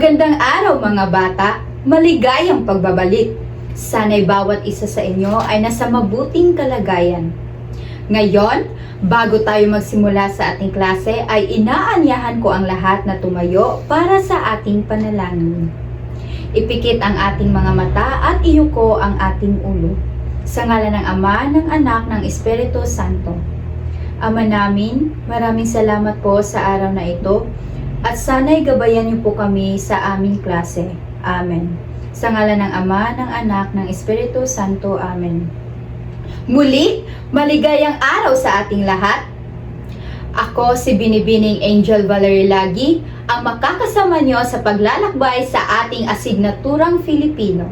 Magandang araw mga bata, maligayang pagbabalik. Sana'y bawat isa sa inyo ay nasa mabuting kalagayan. Ngayon, bago tayo magsimula sa ating klase ay inaanyahan ko ang lahat na tumayo para sa ating panalangin. Ipikit ang ating mga mata at iyuko ang ating ulo. Sa ngalan ng Ama, ng Anak, ng Espiritu Santo. Ama namin, maraming salamat po sa araw na ito. At sana'y gabayan niyo po kami sa aming klase. Amen. Sa ngalan ng Ama, ng Anak, ng Espiritu Santo. Amen. Muli, maligayang araw sa ating lahat. Ako si Binibining Angel Valerie Lagi, ang makakasama niyo sa paglalakbay sa ating asignaturang Filipino.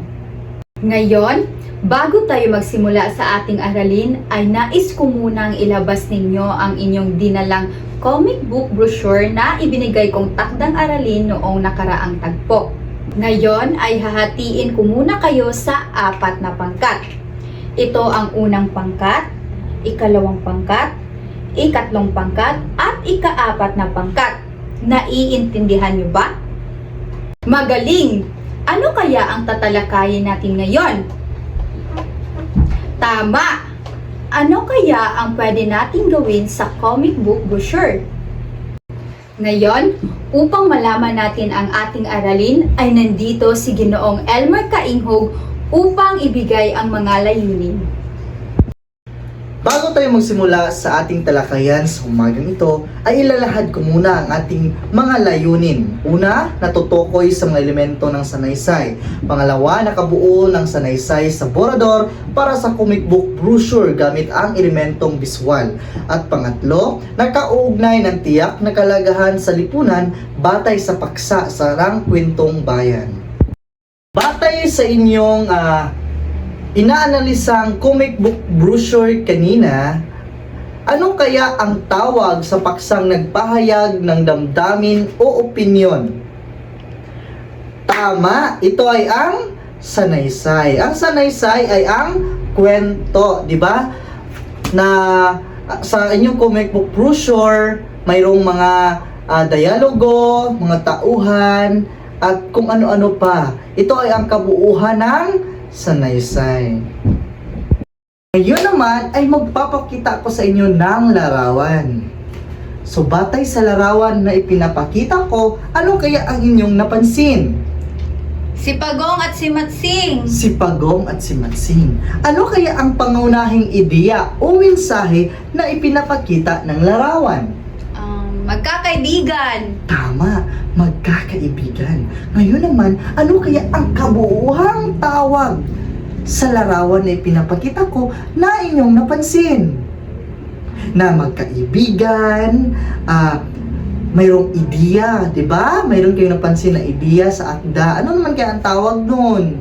Ngayon, bago tayo magsimula sa ating aralin, ay nais ko munang ilabas ninyo ang inyong dinalang comic book brochure na ibinigay kong takdang aralin noong nakaraang tagpo. Ngayon ay hahatiin ko muna kayo sa 4 na pangkat. Ito ang unang pangkat, ikalawang pangkat, ikatlong pangkat, at ika-4 na pangkat. Naiintindihan niyo ba? Magaling! Ano kaya ang tatalakayin natin ngayon? Tama! Ano kaya ang pwede nating gawin sa comic book brochure? Ngayon, upang malaman natin ang ating aralin, ay nandito si Ginoong Elmer Kainghog upang ibigay ang mga layunin. Bago tayo magsimula sa ating talakayan sa umagang ito, ay ilalahad ko muna ang ating mga layunin. Una, natutukoy sa mga elemento ng sanaysay. Pangalawa, nakabuo ng sanaysay sa borador para sa comic book brochure gamit ang elementong biswal. At pangatlo, nakauugnay ng tiyak na kalagahan sa lipunan batay sa paksa sa Sarang Kwentong Bayan. Batay sa inyong inaanalisang comic book brochure kanina, ano kaya ang tawag sa paksang nagpahayag ng damdamin o opinyon? Tama, ito ay ang sanaysay. Ang sanaysay ay ang kwento, di ba? Na sa inyong comic book brochure, mayroong mga dialogo, mga tauhan, at kung ano-ano pa. Ito ay ang kabuuhan ng sanaysay. Ngayon naman ay magpapakita ko sa inyo ng larawan. So batay sa larawan na ipinapakita ko, ano kaya ang inyong napansin? Si Pagong at si Matsing. Si Pagong at si Matsing. Ano kaya ang pangunahing ideya o mensahe na ipinapakita ng larawan? Magkakaibigan. Tama, magkakaibigan. Ngayon naman, ano kaya ang kabuuhang tawag sa larawan na ipinapakita ko na inyong napansin? Na magkaibigan, mayroong ideya, di ba? Mayroong kayong napansin na ideya sa akda. Ano naman kaya ang tawag nun?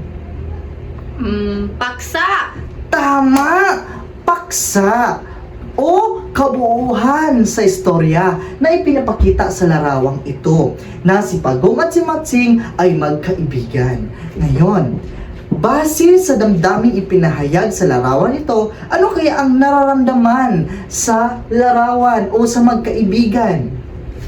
Paksa. Tama! Paksa! O kabuuhan sa istorya na ipinapakita sa larawang ito na si Pagong at si Matsing ay magkaibigan. Ngayon, base sa damdaming ipinahayag sa larawan ito, ano kaya ang nararamdaman sa larawan o sa magkaibigan?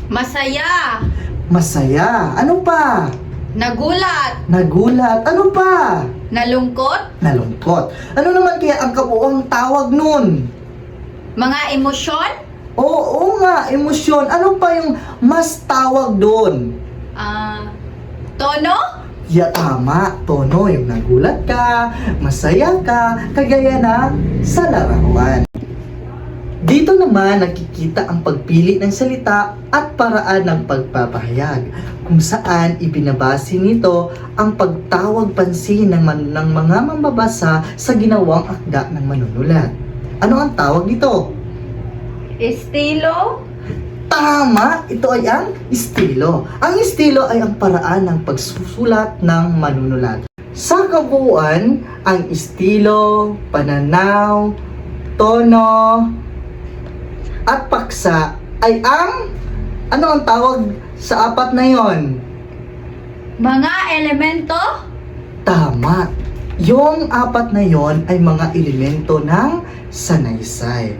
Masaya. Masaya. Ano pa? Nagulat. Nagulat. Ano pa? Nalungkot. Nalungkot. Ano naman kaya ang kabuuang tawag nun? Mga emosyon. Oo nga, emosyon. Ano pa yung mas tawag doon? Tono. Ya, tama. Tono, yung nagulat ka, masaya ka, kagaya na sa larawan. Dito naman nakikita ang pagpili ng salita at paraan ng pagpapahayag, kung saan ibinabase nito ang pagtawag pansin ng mga mambabasa sa ginawang akda ng manunulat. Ano ang tawag dito? Estilo. Tama! Ito ay ang estilo. Ang estilo ay ang paraan ng pagsusulat ng manunulat. Sa kabuuan, ang estilo, pananaw, tono, at paksa ay ano ang tawag sa 4 na yon? Mga elemento. Tama! Yung 4 na yon ay mga elemento ng sanaysay.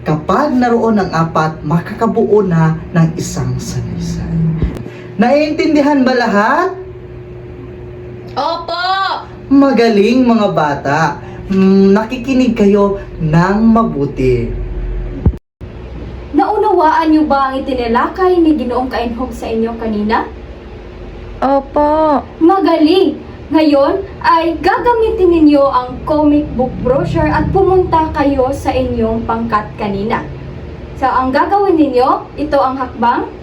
Kapag naroon ng 4, makakabuo na ng isang sanaysay. Naiintindihan ba lahat? Opo! Magaling mga bata. Nakikinig kayo ng mabuti. Naunawaan niyo ba ang itinalakay ni Ginoong Kainhog sa inyo kanina? Opo. Magaling! Ngayon ay gagamitin ninyo ang comic book brochure at pumunta kayo sa inyong pangkat kanina. So, ang gagawin ninyo, ito ang hakbang.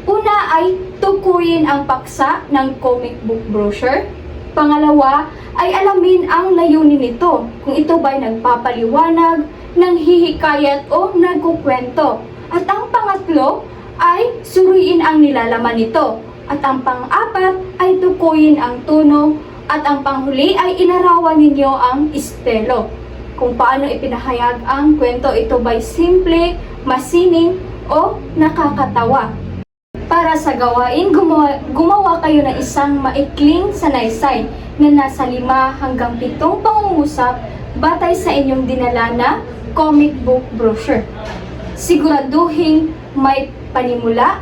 Una ay tukuyin ang paksa ng comic book brochure. Pangalawa ay alamin ang layunin nito, kung ito ba'y nagpapaliwanag, nanghihikayat o nagkukwento. At ang pangatlo ay suriin ang nilalaman nito. At ang pang-apat ay tukuyin ang tono. At ang panghuli ay inarawan ninyo ang estilo. Kung paano ipinahayag ang kwento, ito ba'y simple, masining o nakakatawa. Para sa gawain, gumawa kayo ng isang maikling sanaysay na nasa 5 hanggang 7 pangungusap batay sa inyong dinala na comic book brochure. Siguraduhin may panimula,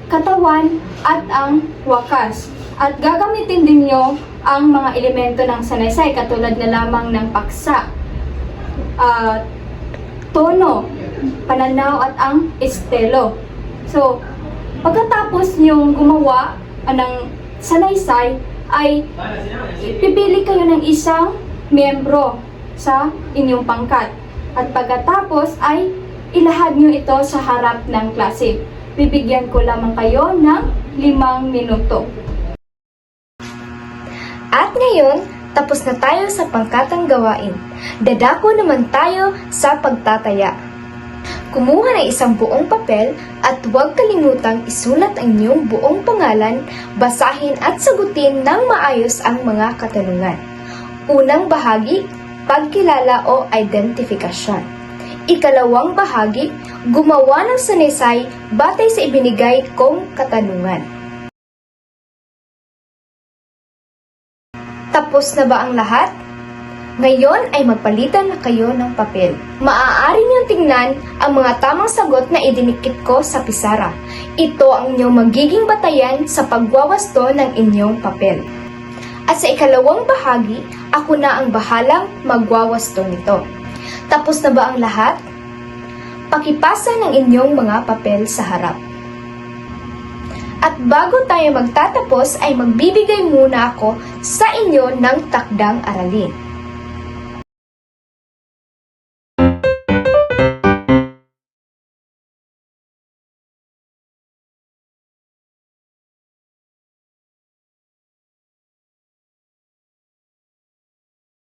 katawan at ang wakas. At gagamitin din nyo ang mga elemento ng sanaysay katulad na lamang ng paksa, tono, pananaw at ang estilo. So, pagkatapos nyong gumawa ng sanaysay, ay pipili kayo ng isang miyembro sa inyong pangkat. At pagkatapos ay ilahad nyo ito sa harap ng klase. Bibigyan ko lamang kayo ng 5 minuto. At ngayon, tapos na tayo sa pangkatang gawain. Dadako naman tayo sa pagtataya. Kumuha ng isang buong papel at huwag kalimutang isulat ang inyong buong pangalan, basahin at sagutin ng maayos ang mga katanungan. Unang bahagi, pagkilala o identifikasyon. Ikalawang bahagi, gumawa ng sanaysay batay sa ibinigay kong katanungan. Tapos na ba ang lahat? Ngayon ay magpalitan na kayo ng papel. Maaari niyong tingnan ang mga tamang sagot na idinikit ko sa pisara. Ito ang inyong magiging batayan sa pagwawasto ng inyong papel. At sa ikalawang bahagi, ako na ang bahalang magwawasto nito. Tapos na ba ang lahat? Pakipasa ng inyong mga papel sa harap. At bago tayo magtatapos ay magbibigay muna ako sa inyo ng takdang aralin.